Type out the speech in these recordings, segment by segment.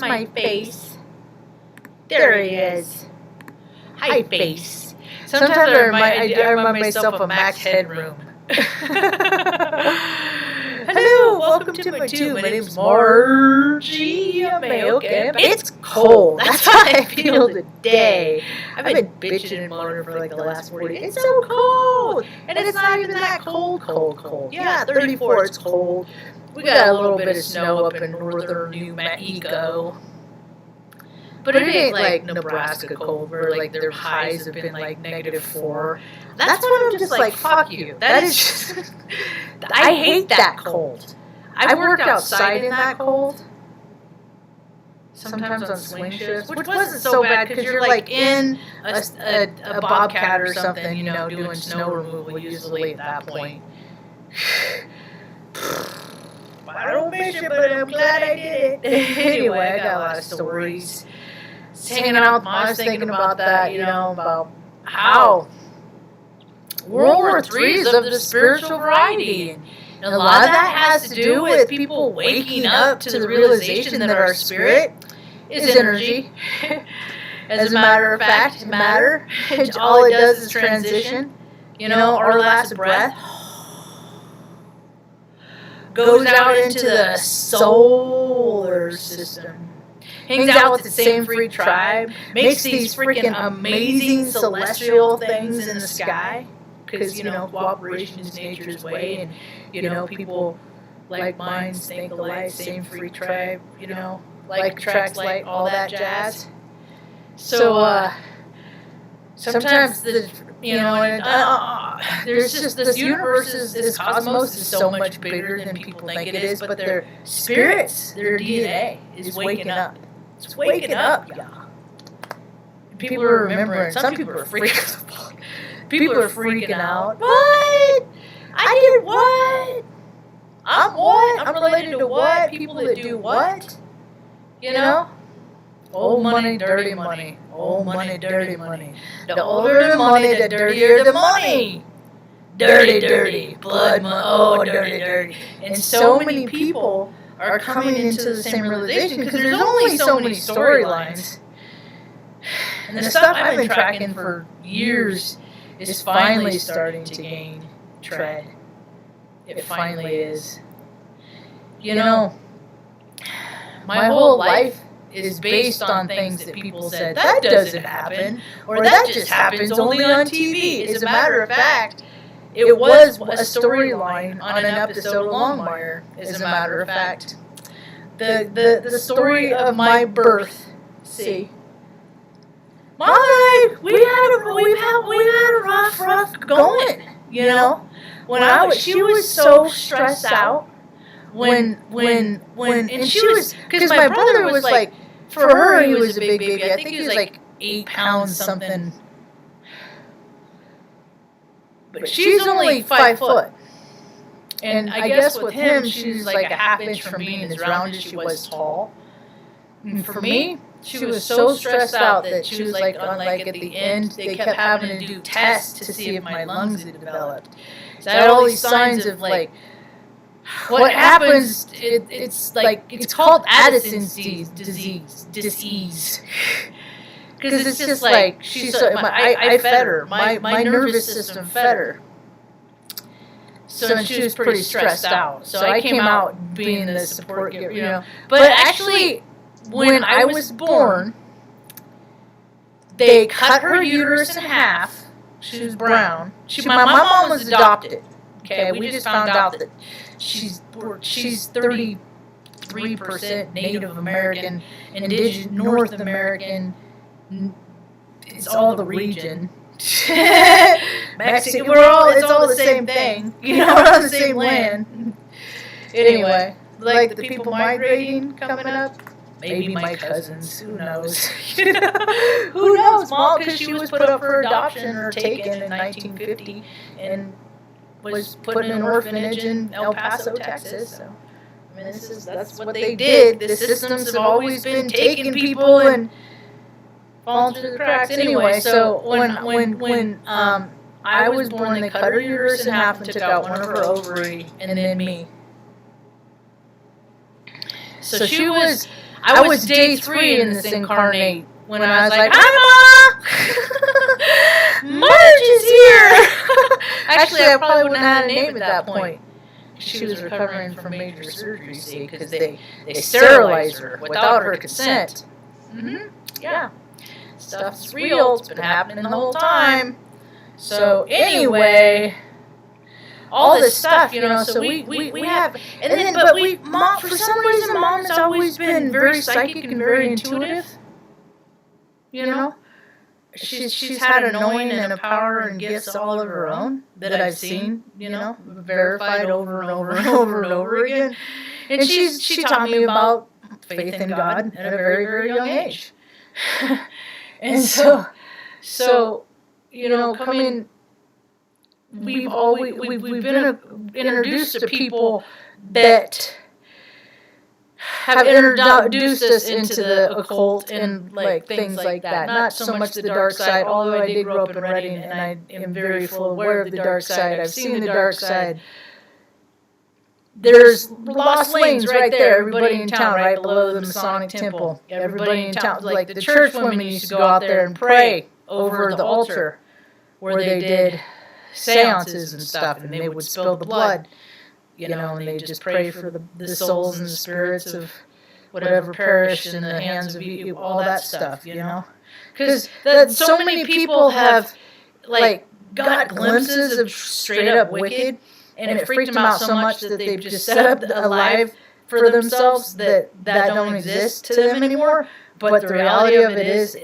Where's my face? There he is. Hi, face. Sometimes I remind myself of Max Headroom. Hello, welcome to my tube. My name's Marge. Okay. It's cold. That's how I feel today. I've been bitching and moaning for like the last 40 days. It's so cold. And it's not even that cold. Yeah, 34, it's cold. We got a little bit of snow up in northern New Mexico. But it ain't like Nebraska cold where like their highs have been like -4. That's when I'm just like, fuck you. That is just, I hate that cold. I worked outside in that cold. Sometimes on swing shifts, which wasn't so bad because you're like in a bobcat or something, you know, doing snow removal usually at that point. I don't miss it, but I'm glad I did it. Anyway, I got a lot of stories. Hanging out, I was thinking about that, you know, about how World War III is of the spiritual variety. And a lot of that has to do with people waking up to the realization that our spirit is energy. As a matter of fact, matter. All it does is transition. You know, our last breath goes out into the solar system. Hangs out with the same free tribe, makes these freaking amazing celestial things in the sky, because, you know, cooperation is nature's way, and, you know, people like minds think alike, same free tribe, you know, like attracts like, all that jazz. So, sometimes, you know, and, there's just, this universe, this cosmos is so much bigger than people think it is, but their spirits, their DNA is waking up. It's waking up, y'all. People are remembering. Some people are freaking. People are freaking out. What? I did what? I'm what? I'm related to what? People that do what? You know? Old money, dirty money. Old money, dirty money. The older the money, the dirtier the money. Dirty, dirty. Blood money. Oh, dirty, dirty. And so many people are coming into the same realization because there's only so many storylines. And the stuff I've been tracking for years is finally starting to gain tread. It finally is. You know, my whole life is based on things that people said, that doesn't happen, or that just happens only on TV. As a matter of fact, it was a storyline on an episode of Longmire, as a matter of fact. The story of my birth. See, my life, we had a rough going. You know, she was so stressed out when and she was, because my brother was like, for her he was a big baby. I think he was like 8 pounds something. But she's only 5 foot. And I guess with him, she was like a half inch from being as round as she was tall. And for me, she was so stressed out that she was like, at the end, they kept having to do tests to see if my lungs had developed. So I had all these signs of like, what happens, it's like, it's called Addison's disease. Because it's just like, I fed her. My nervous system fed her. So she was pretty stressed out. So I came out being the support giver, you know. But actually, when I was born, they cut her uterus in half. She was brown. My mom was adopted. Okay, we just found out that she's 33% Native American, Indigenous, North American. It's all the region. Mexican, it's all the same thing. You know, on the same land. Anyway, like the people migrating coming up, maybe my cousins. Who knows? Who knows? Mom, because she was put up for adoption or taken in 1950 and was put in an orphanage in El Paso, Texas. So, I mean, that's what they did. The systems have always been taking people and falling through the cracks. Anyway, so when I was born, they cut her uterus in half and took out one of her ovary, and then me. So she was, I was day 3 in this incarnate when I was like, "Hi, Ma! Marge is here!" Actually, I probably wouldn't have had a name at that point. She was recovering from major surgery, see, because they sterilized her without her consent. Mm-hmm. Yeah. Stuff's real. It's been happening the whole time. So anyway, all this stuff, you know, so we have, and then, but Mom, for some reason, Mom has always been very psychic and very intuitive. You know? She's had a knowing and a power and gifts all of her own that I've seen, you know, verified over and over and over and over again. And she taught me about faith in God at a very, very young age. And so, you know, we've been introduced to people that have introduced us into the occult and like things like that. Not so much the dark side, although I did grow up in Reading and I am very full aware of the dark side. I've seen the dark side. There's lost lanes right there. Everybody in town, right below the Masonic temple. Everybody in town, like the church women used to go out there and pray over the altar where they did seances and stuff, and they would spill the blood. You know, and they just pray for the souls and the spirits of whatever perished in the hands of you, all that stuff, you know? Because so many people have, like, got glimpses of straight up wicked, and it freaked them out so much that they've just set up a life for themselves that don't exist to them anymore. But the reality of it is,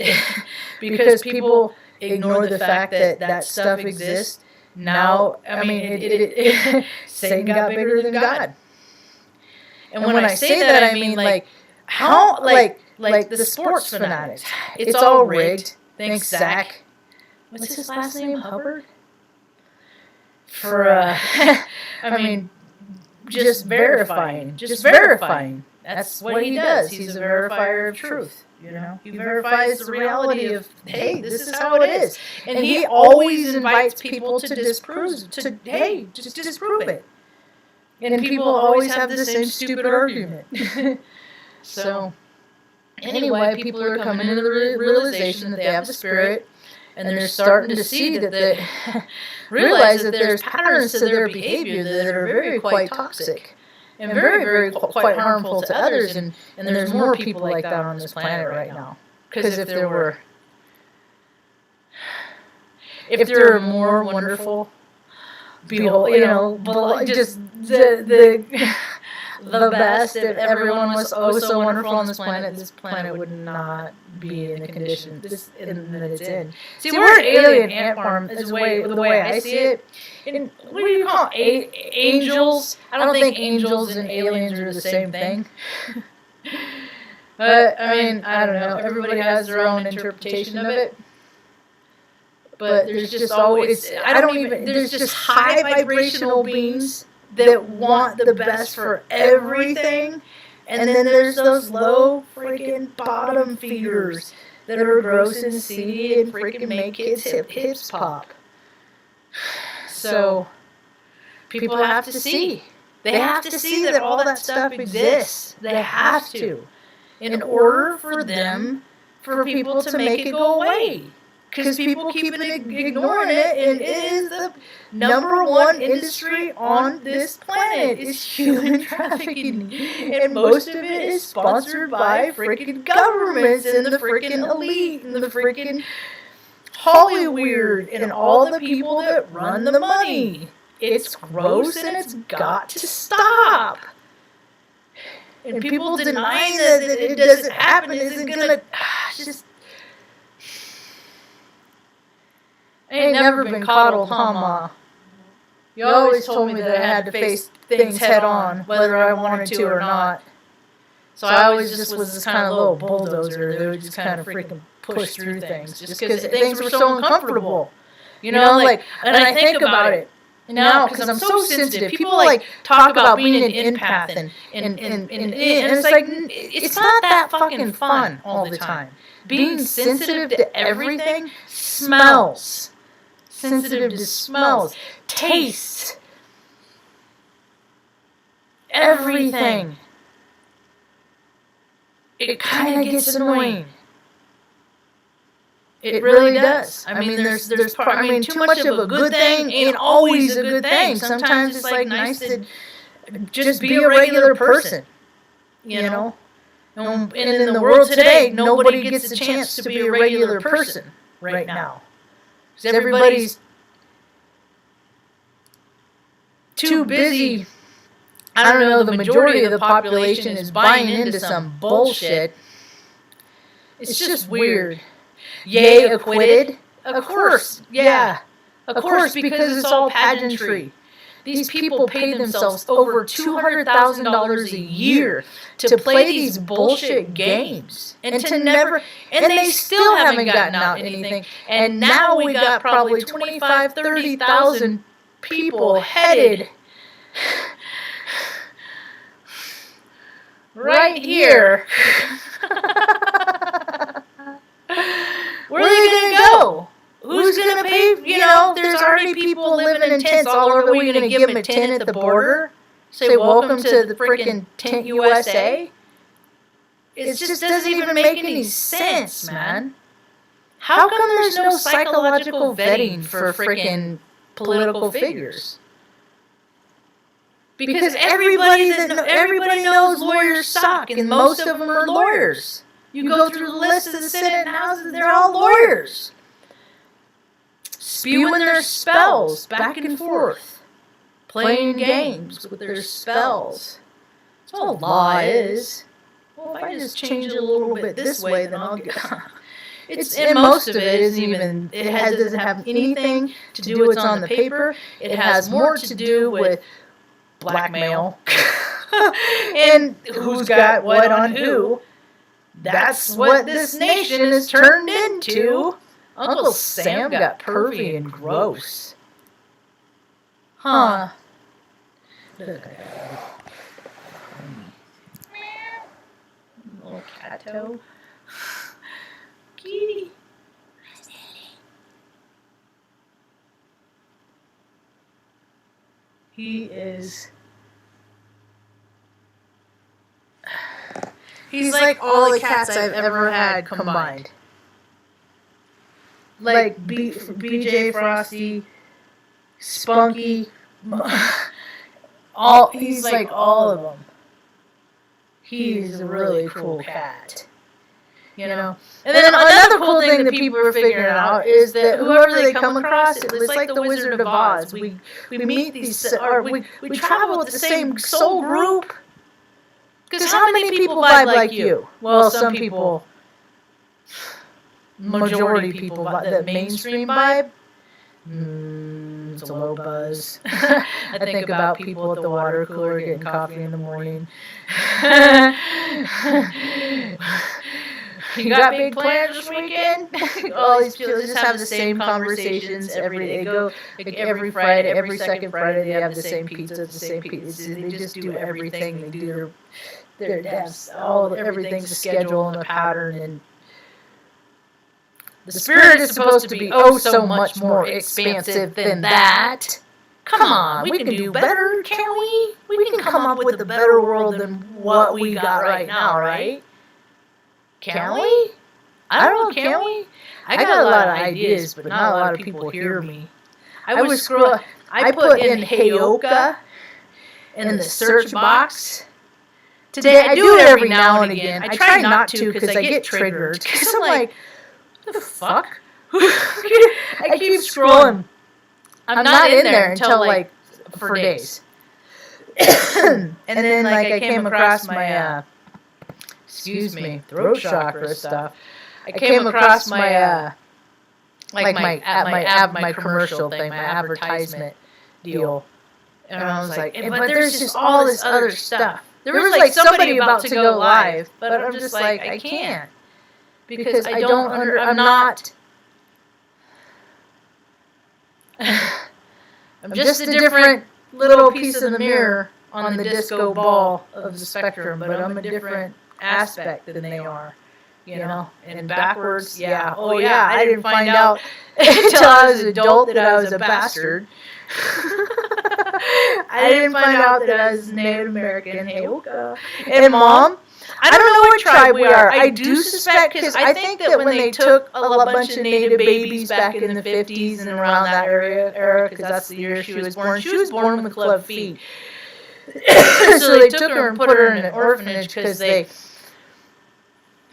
because people ignore the fact that stuff exists, now, I mean, Satan got bigger than God. And when I say that, I mean, like, how, like the sports fanatics. It's all rigged. Thanks, Zach. What's his last name? Hubbard? For, I mean, just verifying. Just verifying. That's what he does. He's a verifier of truth. You know, he verifies the reality of, hey, this is how it is. And he always invites people to disprove it. And people always have the same stupid argument. So, anyway, people are coming to the realization that they have the spirit, and they're starting to see realize that there's patterns to their behavior that are very quite toxic. And very, very quite harmful to others, and there's more people like that on this planet right now. Because if there were more wonderful people, you know, just the best, if everyone was oh so wonderful on this planet would not be in the condition that it's in. See, the word alien ant farm is the way I see it. And what do you call angels? I don't think angels and aliens are the same thing. But I mean, I don't know. Everybody has their own interpretation of it. But there's just always there's just high vibrational beings that want the best for everything. And then there's those low freaking bottom feeders that are gross and seedy and freaking make kids' hips pop. So, people have to see. They have to see that all that stuff exists. They have to. In order for people to make it go away. Because people keep ignoring it, and it is the #1 industry on this planet is human trafficking. And most of it is sponsored by freaking governments and the freaking elite and the freaking Hollywood and all the people that run the money. It's gross and it's got to stop. And people denying that it doesn't happen isn't gonna just. I ain't never been coddled, huh, Ma? You always told me that I had to face things head on, whether I wanted to or not. So I always just was this kind of little bulldozer that would just kind of freaking push through things, just because things were so uncomfortable. You know, like, and I think about it now because I'm so sensitive. People like talk about being an empath, and it's like it's not that fucking fun all the time. Being sensitive to everything, smells. Sensitive to smells, tastes, everything. it kind of gets annoying. It really does. I mean, there's too much of a good thing ain't always a good thing. Sometimes it's like nice to just be a regular person, you know? And in the world today, nobody gets a chance to be a regular person right now. Because everybody's too busy. I don't know, the majority of the population is buying into some bullshit. It's just weird. Yay, acquitted? Of course, yeah. Of course, because it's all pageantry. These people pay themselves over $200,000 a year to play these bullshit games. And they still haven't gotten out anything. And now we got probably 25,000, 30,000 people headed right here. Where are they going to go? Who's going to pay? You know, there's already people living in tents all over. Are we going to give them a tent at the border? Say, welcome to the freaking tent USA? It just doesn't even make any sense, man. How come there's no psychological vetting for freaking political figures? Because everybody knows lawyers suck, and most of them are lawyers. You go through the list of the Senate and House, they're all lawyers. Spewing their spells back and forth. Playing games with their spells. That's all law is. Well, if I just change it a little bit this way, then I'll get... And most of it isn't even... doesn't have anything to do with what's on the paper. It has more to do with blackmail. And who's got what on who. That's what this nation has turned into. Uncle Sam got pervy and gross. Huh. Little catto. Kitty. He is... He's like all the cats I've ever had combined. Like BJ Frosty, Spunky, he's like all of them. He's a really cool cat. You know? And then another cool thing that people are figuring out is that whoever they come across, it's like the Wizard of Oz. We meet these, or we travel with the same soul group. Because how many people vibe like you? Well, some people, majority people, the mainstream vibe, it's a low buzz. I think about people at the water cooler getting coffee in the morning. You got big plans this weekend? All these people just have the same conversations every day. They go every Friday, every second Friday. They have the same pizza, the same pizza. They just do everything. They do everything's a schedule and a pattern, and the spirit is supposed to be so much more expansive than that. Come on, we can do better, can't we? We can come up with a better world than what we got right now, right? Can we? I don't know, can we? I got a lot of ideas, but not a lot of people hear me. I put in Heyoka in the search box. Today, I do it every now and again. I try not to because I get triggered. Because I'm like, what the fuck? I keep scrolling. I'm not in there until like for days. And then like I came across my, throat chakra stuff. I came across my, my commercial thing, my advertisement deal. And I was like, but there's just all this other stuff. There was like somebody about to go live, but I'm just like, I can't. Because I'm just a different little piece of the mirror on the disco ball of the spectrum, but I'm a different aspect than they are. You know? And backwards, yeah. Oh yeah, I didn't find out until I was an adult that I was a bastard. I didn't find out that I was Native American. Hey, and Mom, I don't know what tribe we are. I do suspect, because I think that when they took a bunch of native babies back in the 50s and around that era, because that's the year she was born with club feet. So they took her and put her in an orphanage because they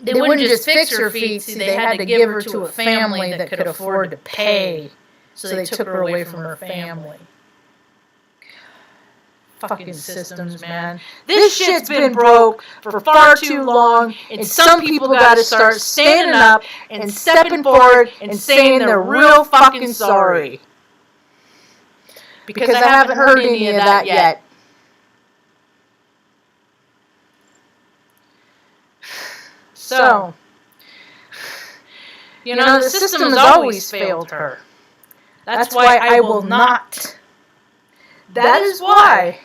wouldn't just fix her feet. See, they had to give her to a family that could afford to pay. So they took her away from her family. Fucking systems, man. This shit's been broke for far too long, and some people gotta start standing up and stepping forward and saying they're real fucking sorry. Because I haven't heard any of that yet. So, you know, the system has always failed her. That's why I will not. That is why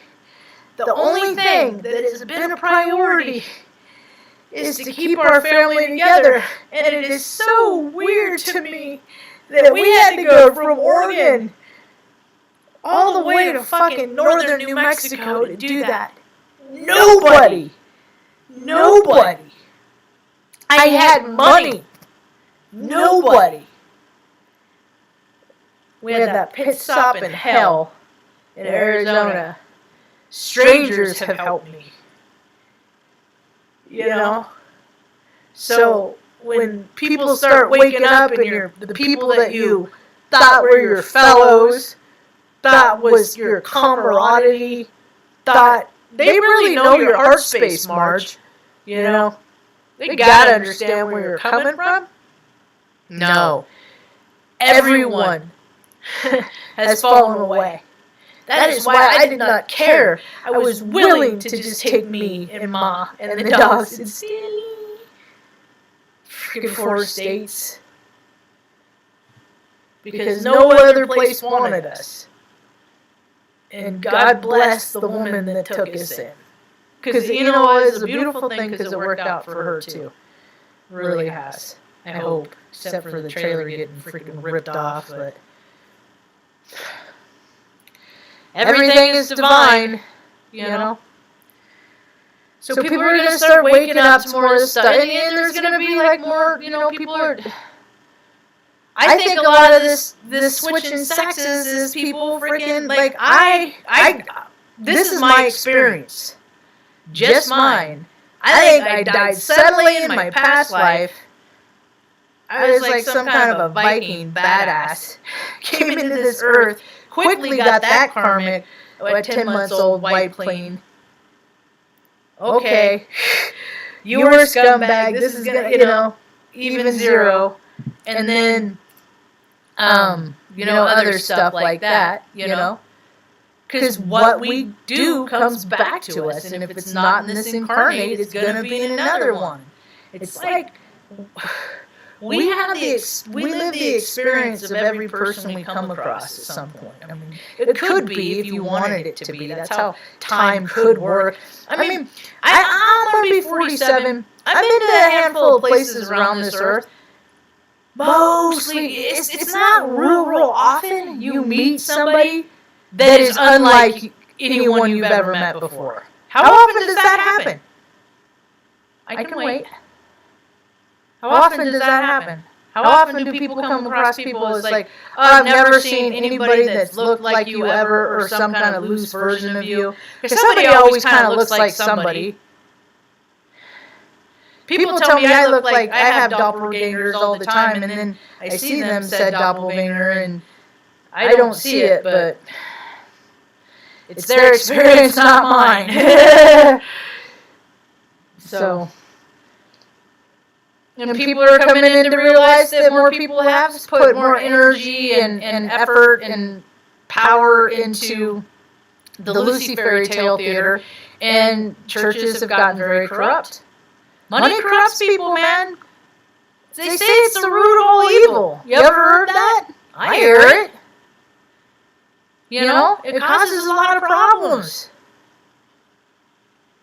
the only thing that has been a priority is to keep our family together. And it is so weird to me that we had to go from Oregon all the way to fucking northern New Mexico to do that. Nobody. I had money. Nobody. We had that pit stop in hell in Arizona. Strangers have helped me. You know? So when people start waking up and the people that you thought were your fellows, thought was your camaraderie, thought they really know your heart space, Marge. You know? They gotta understand where you're coming from. No. Everyone has fallen away. That is why I did not care. I was willing to just take me and Ma and the dogs and Stanley. Freaking 4 states. Because no other place wanted us. And God bless the woman that took us in. Because, you know, it's a beautiful thing because it worked out for her, too. It really has. I hope. Except for the trailer getting freaking ripped off, but everything is divine, you know. So people are going to start waking up to more of this stuff. And there's going to be, like, more, you know, people are... I think a lot of this switching sexes is people freaking, like, this is my experience. Just mine. I think I died suddenly in my past life. I was like some kind of a Viking badass. Came into this earth, quickly got that karmic, a 10 months old white plane. Okay. You were a scumbag. This is gonna, you know, even 0. And then, you know, other stuff like that, you know. Because what we do comes back to us. And if it's not in this incarnate, it's going to be in another one. It's like... We live the experience of every person we come across at some point. I mean, it could be if you wanted it to be. That's how time could work. I mean, I'm going to be 47. I've been to a handful of places around this earth. Mostly, it's not real often you meet somebody that is unlike anyone you've ever met before. How often does that happen? I can wait. How often does that happen? How often do people come across people that's like, oh, I've never seen anybody that's looked like you ever, or some kind of loose version of you? Because somebody always kind of looks like somebody. People tell me I look like I have doppelgangers all the time, and then I see them said doppelganger, and I don't see it, but it's their experience, not mine. So... And people are coming in to realize that more people have put more energy and effort and power into the Lucy Fairy Tale Theater, and churches have gotten very corrupt. Money corrupts people, man. They say it's the root of all evil. You ever heard that? I hear it. You know, it causes a lot of problems.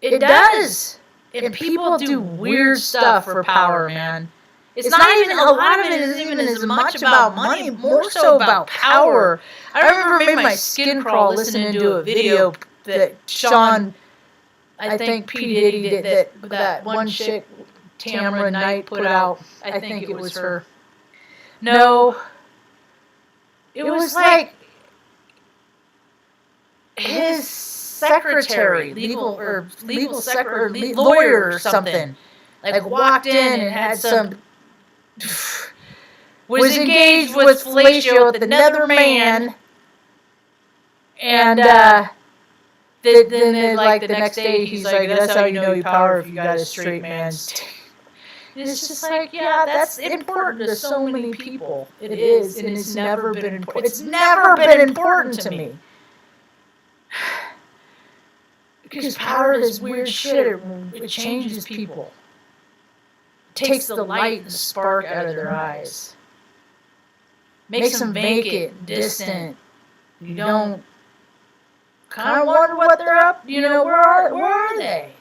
It does. And people do weird stuff for power, man. It's not even, a lot of it isn't even as much about money, more so about power. I remember made my skin crawl listening to a video that Sean I think P. Diddy did that one chick, Tamara Knight, put out. I think it was her. No. It was like his secretary, lawyer or something, like walked in and had some, was engaged with fellatio with another man, and then like the next day he's like, that's how you know you power if you got a straight man's. It's just like, yeah, that's important to so many people. It is, and it's never been important. It's never been important to me. Because power is weird shit. It changes people. It takes the light and the spark out of their eyes. Makes them vacant, distant. You don't kind of wonder what they're up. You know, where are they?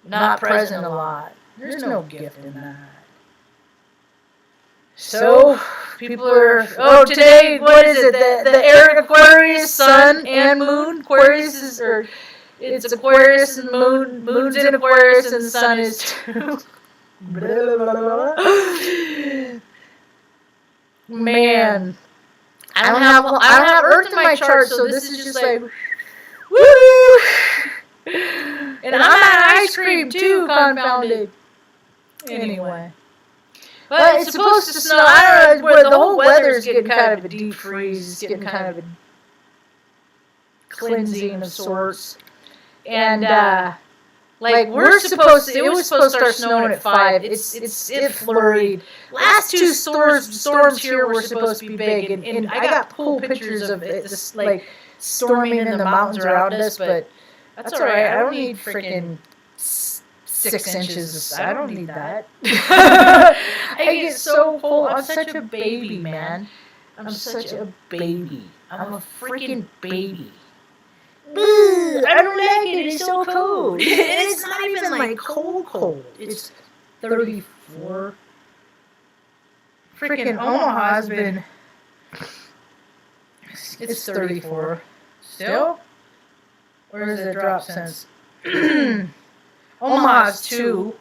Not present a lot. There's no gift in that. So, people are, today, what is it? The Eric Aquarius, Sun and Moon. Aquarius is, or it's Aquarius and Moon. Moon's in Aquarius and the Sun is too. Man. I don't have Earth in my chart, so this is just like, woo! And I'm at ice cream too, confounded. Anyway. But it's supposed to snow. I don't know, where the whole weather is getting kind of a deep freeze. It's getting kind of a cleansing of sorts. And, like, it was supposed to start snowing at 5. It flurried. Last two storms here were supposed to be big. And I got cool pictures of it, just, like, storming in the mountains around us. But that's all right. I don't need freaking 6 inches. I don't need that. I get so cold. I'm such a baby, man. I'm such a baby. I'm a freaking baby. I don't like it. It's so cold. It's not even like cold. It's 34. Freaking Omaha's been. It's 34. Still? Or has it dropped since? Omaha's 2.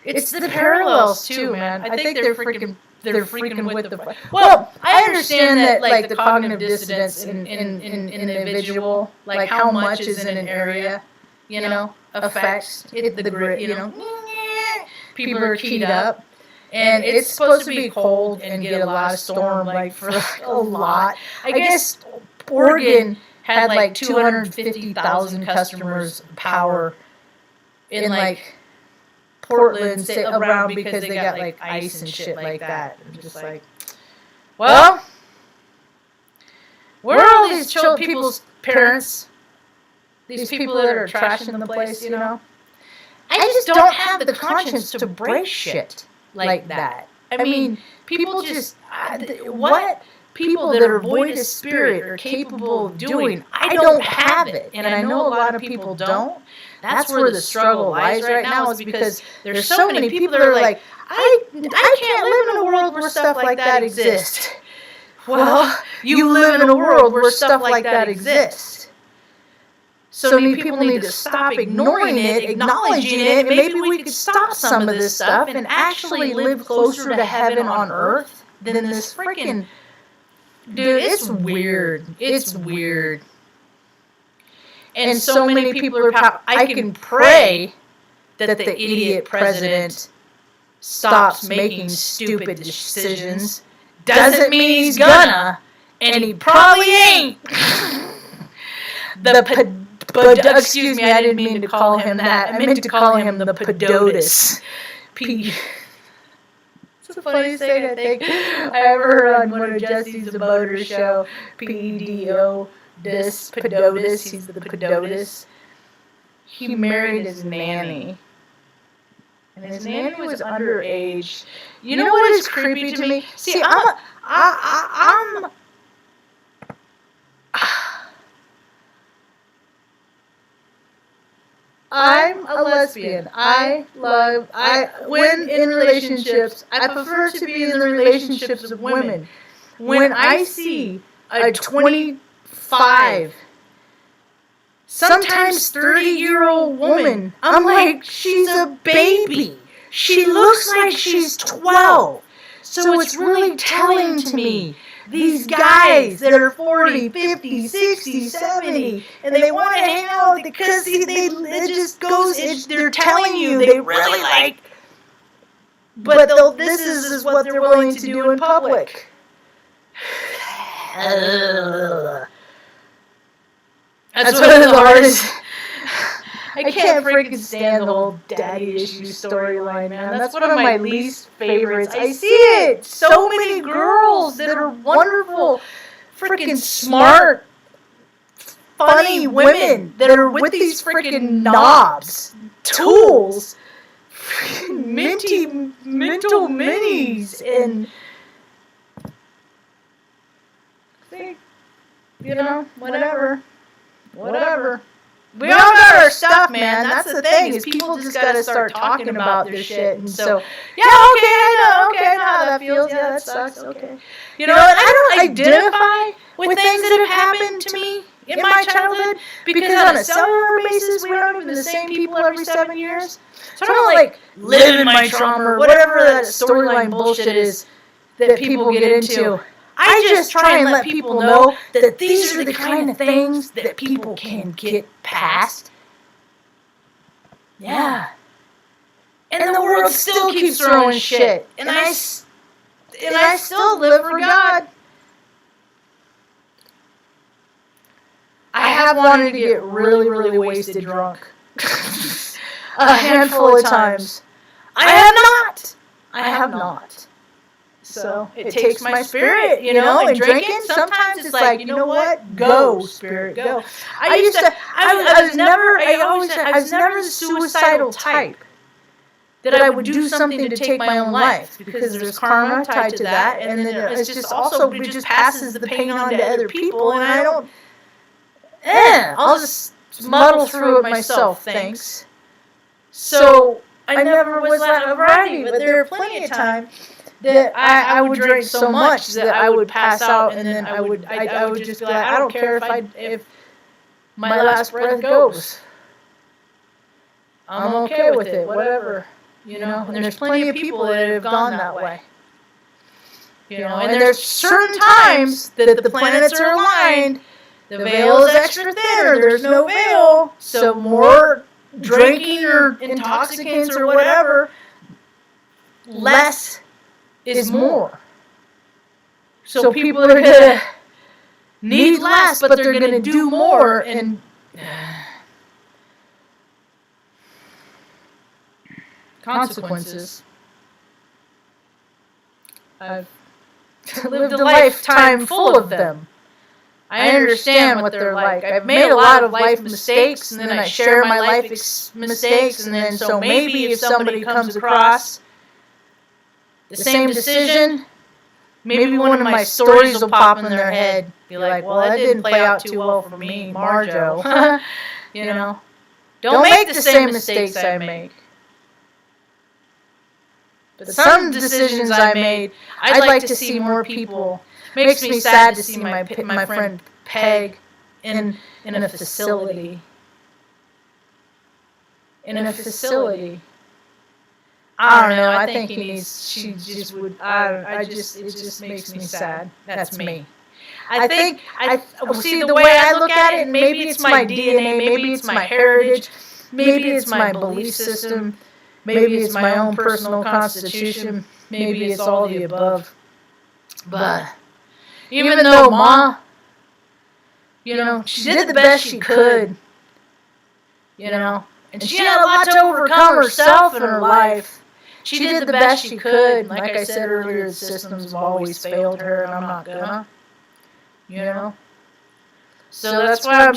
It's the parallels too, man. I think they're freaking with the. Well, I understand that like the cognitive dissonance in individual, like how much is in an area, you know, affects the grit. You know, people are keyed up, and it's supposed to be cold and get a lot of storm, like for a lot. I guess Oregon had like 250,000 customers power in like Portland around because they got like ice and shit like that. I'm just like, well, where are all these people's parents? These people that are trashing the place, you know? I just don't have the conscience to break shit like that. I mean, people just, what people that are void of spirit are capable of doing, I don't have it. And I know a lot of people don't. That's where the struggle lies right now, is because there's so many people that are like, I can't live in a world where stuff like that exists. Well, you live in a world where stuff like that exists. So many people need to stop ignoring it, acknowledging it, and maybe we could stop some of this stuff and actually live closer to heaven on earth than this freaking... Dude, it's weird. It's weird. And so many people are... I can pray that the idiot president stops making stupid decisions. Doesn't mean he's gonna, and he probably ain't. Excuse me, I didn't mean to call him that. I meant to call him the Pedotus. It's the funniest thing I think I ever heard on one of Jesse's Boater show. Pedo. Pedotus, he's the Pedotus. He married his nanny. And his nanny was underage. You know what is creepy to me? See, I'm a lesbian. When in relationships, I prefer to be in the relationships of women. When I see a 25 sometimes 30-year-old woman. I'm like, she's a baby. She looks like she's 12. So it's really telling to me. These guys that are 40, 50, 60, 70, and they want to hang out because it just goes, they're telling you they really like, but this is what they're willing to do in public. That's what the hardest. I can't freaking stand the whole daddy issue storyline, man. That's one of my least favorites. I see it. So many girls that are wonderful, freaking smart, funny women that are with these freaking knobs, tools, freaking mental minis, and whatever. We all got our stuff, man. That's the thing, is people just gotta start talking about their shit. And so, yeah, okay, I know how that feels. Yeah, that sucks. Okay. And I don't identify with things that have happened to me in my childhood, because on a cellular basis, we aren't even the same people every 7 years. So I don't like live in my trauma or whatever that storyline bullshit is that people get into. I just try and let people know that these are the kind of things that people can get past. Yeah. And the world still keeps throwing shit. And I still live for God. I have wanted to get really, really wasted drunk. A handful of times. I have not. So it takes my spirit, and drinking, sometimes it's like, you know what? Go, spirit, go. I was never the suicidal type that I would do something to take my own life, because there's karma tied to that, and then it's just also, it just passes the pain on to other people, and I don't, I'll just muddle through it myself, thanks. So I never was that variety, but there are plenty of times that I would drink so much that I would pass out, and then I would just be like, I don't care if my last breath goes. I'm okay with it, whatever, And there's plenty of people that have gone that way. And there's certain times that the planets are aligned. The veil is extra thin, or there's no veil, so more drinking or intoxicants or whatever, less is more. So people are going to need less, but they're going to do more. And consequences. I've lived a lifetime full of them. I understand what they're like. I've made a lot of life mistakes, and then I share my life mistakes, and then so maybe if somebody comes across the same decision, maybe one of my stories will pop in their head. Be like, well, that didn't play out too well for me, Marjo. Don't make the same mistakes I make. But some decisions I made, I'd like to see more people. Makes me sad to see my friend Peg in a facility. In a facility. I don't know. I think it just makes me sad. That's me. I think, see, the way I look at it, maybe it's my DNA, maybe it's my heritage, maybe it's my belief system, maybe it's my own personal constitution, maybe it's all the above. But even though Ma, she did the best she could, and she had a lot to overcome herself in her life. She did the best she could. Like I said earlier, the systems have always failed her, and I'm not gonna. So that's why I'm,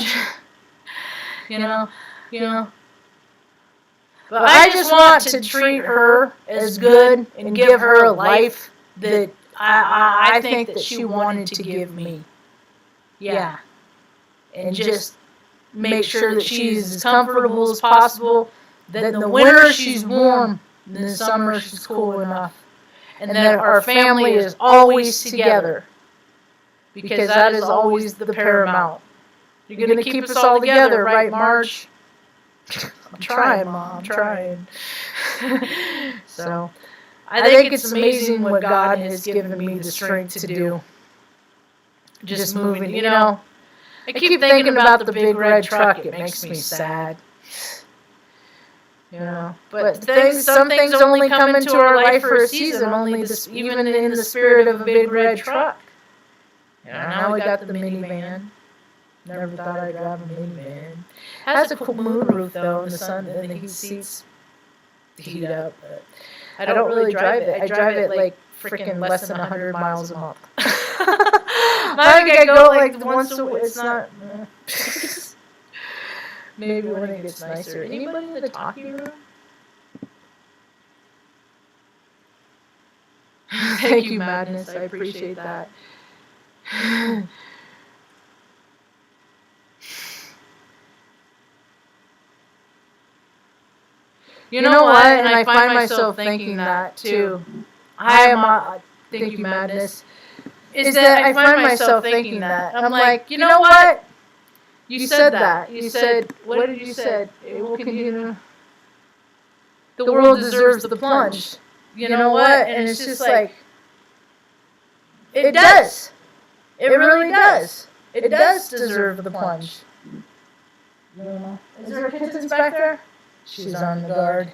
But I just want to treat her as good and give her a life that I think that she wanted to give me. Yeah. And just make sure that she's as comfortable as possible, that in the winter she's warm, and in the summer she's cool enough, and that our family is always together, because that is always the paramount. You're going to keep us all together, right, Marge? I'm trying, Mom. I'm trying. So, I think it's amazing what God has given me the strength to do. Just moving, you know. I keep thinking about the big red truck. It makes me sad. You know, but some things only come into our life for a season. Only even in the spirit of a big red truck. You know, now we got the minivan. Never thought I'd drive a minivan. Has a cool moonroof though, and the sun and the heat seats heat up. But I don't really drive it. I drive it like freaking less than 100 miles a month. I think I go like once a week. It's not. Maybe when it gets nicer. Anybody in the talkie room? Thank you, Madness. I appreciate that. You know what? And I find myself thinking that too. Thank you, Madness. Is that I find myself thinking that. I'm like, you know what? You said that. You said, what did you say? It will continue. The world deserves the plunge. You know what? And it's just like, it does. It really does. It does deserve the plunge. Is there kittens back there? She's on the guard.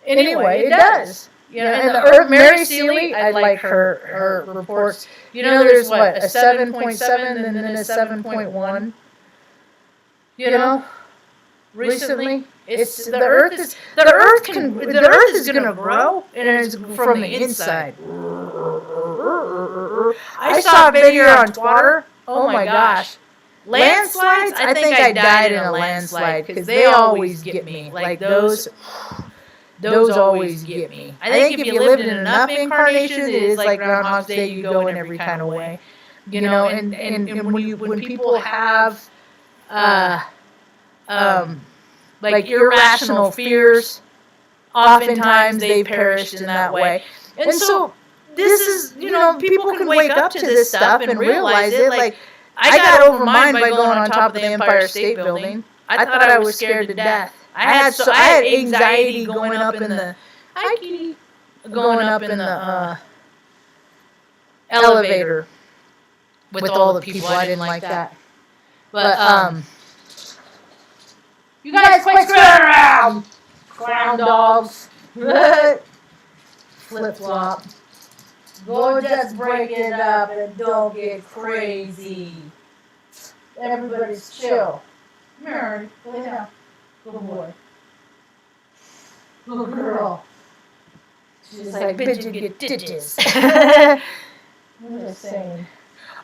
Anyway, it does. You know, and the Mary Seeley, I like her reports. You know, there's what, a 7.7 and then a 7.1. You know, recently, it's the Earth is going to grow, and it's from the inside. I saw a video on Twitter. Oh my gosh. Landslides? I think I died in a landslide because they always get me. Like those always get me. I think if you lived in enough incarnations, it is like Groundhog's Day. You go in every kind of way, you know. And when people have like irrational fears, oftentimes they perished in that way. And so this is, you know, people can wake up to this stuff and realize it. Like, I got over mine by going on top of the Empire State Building. I thought I was scared to death. I had anxiety going up in the elevator with all the people. I didn't like that. But you guys quit screwing around, clown dogs. Flip flop. Go just break it up and don't get crazy. Everybody's chill. Mary, lay down. Good boy. Good girl. She's like, bitch, you get ditches. I'm just saying.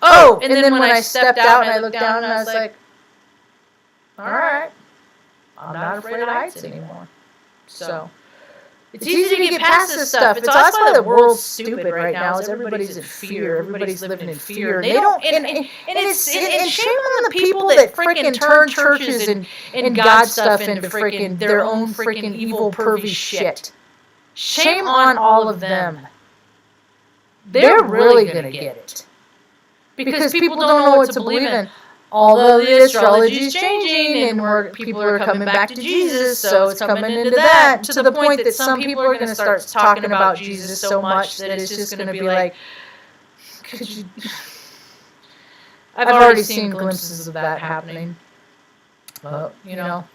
Oh, and then when I stepped out and I looked down and I was like, alright, I'm not afraid of heights anymore. So, it's easy to get past this stuff. That's why the world's stupid right now. Is everybody's in fear. Everybody's living in fear. They don't. And shame on the people that freaking turn churches and God stuff into freaking their own freaking evil pervy shit. Shame on all of them. They're really gonna get it because people don't know what to believe in. Although the astrology is changing and people are coming back to Jesus, so it's coming into that to the point that some people are going to start talking about Jesus so much that it's just going to be like, could you? I've already seen glimpses of that happening. But, you know,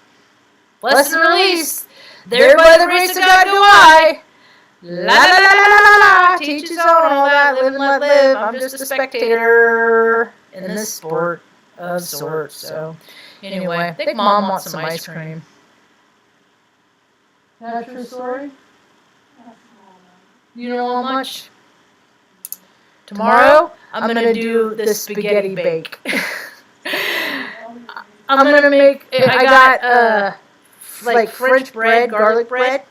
lesson released. There by the grace of God go I. La la la la la la. Teach his own, all that. Live and let live. I'm just a spectator in this sport. Of sorts. So, anyway, I think Mom wants some ice cream. That true story? You know how much? Tomorrow, I'm going to do the spaghetti bake. I'm going to make, I got, like French bread, garlic bread,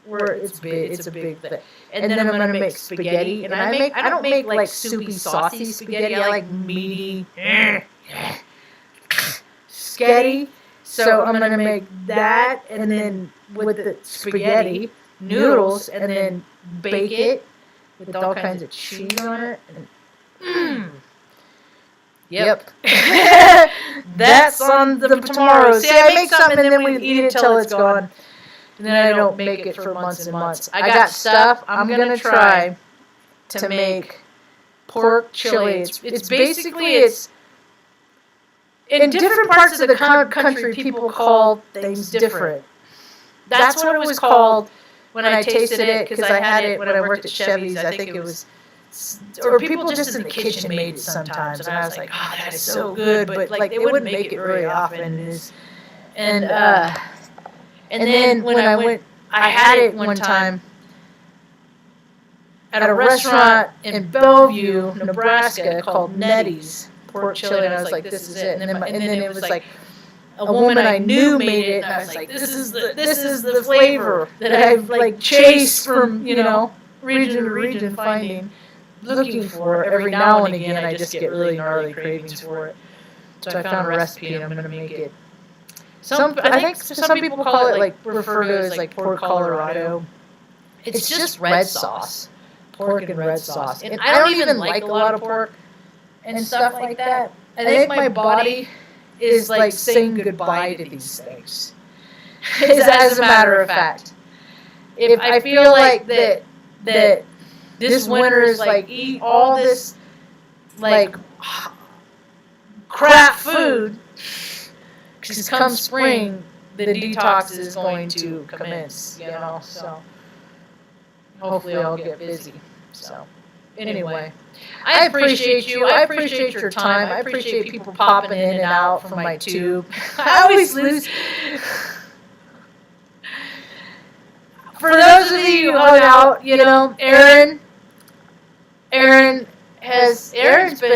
where it's big, it's a big thing. And then I'm going to make spaghetti. And I don't make like soupy, saucy spaghetti. I like meaty, spaghetti. So I'm going to make that, and then with the spaghetti, noodles, and then bake it with all kinds of cheese on it. And, Yep. That's on the tomorrow. See, I make something and then we eat it till it's gone. And then I don't make it for months and months. I got stuff. I'm going to try to make pork chili. It's basically, it's in different parts of the country, people call things different. That's what it was called when I tasted it, because I had it when I worked at Chevy's. I think it was, or people just in the kitchen made it sometimes, and I was like, oh, that is so good, but like they wouldn't make it very often. And then when I went, I had it one time at a restaurant in Bellevue, Nebraska, called Nettie's pork chili, and I was like, this is it. And then it was like a woman I knew made it, and I was like, this is the flavor that I've like chased from, you know, region to region, looking for every now and again. I just get really gnarly cravings for it. So I found a recipe, and I'm going to make it. I think some people call it, like, refer to it as like pork Colorado. It's just red sauce, pork and red sauce. And I don't even like a lot of pork and stuff like that. I think my body is like saying goodbye to these things. As a matter of fact, if I feel like that this winter is like eat all this like crap food, because come spring the detox is going to commence, you know. So hopefully I'll get busy. So anyway, I appreciate you. I appreciate your time. I appreciate people popping in and out from my tube. I always lose. For those of you who hung out, you know, Aaron's been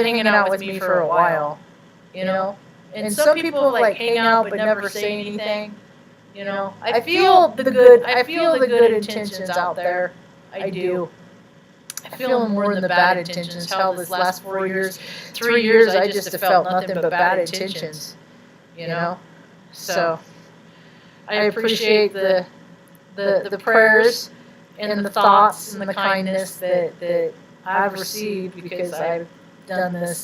hanging out with me for a while, you know. And some people like hang out but never say anything, you know. I feel the good intentions out there. I do. I feel them more than the bad intentions. Hell, this last 4 years, 3 years, I just have felt nothing but bad intentions, you know. So I appreciate the prayers and the thoughts and the kindness that I've received, because I've done this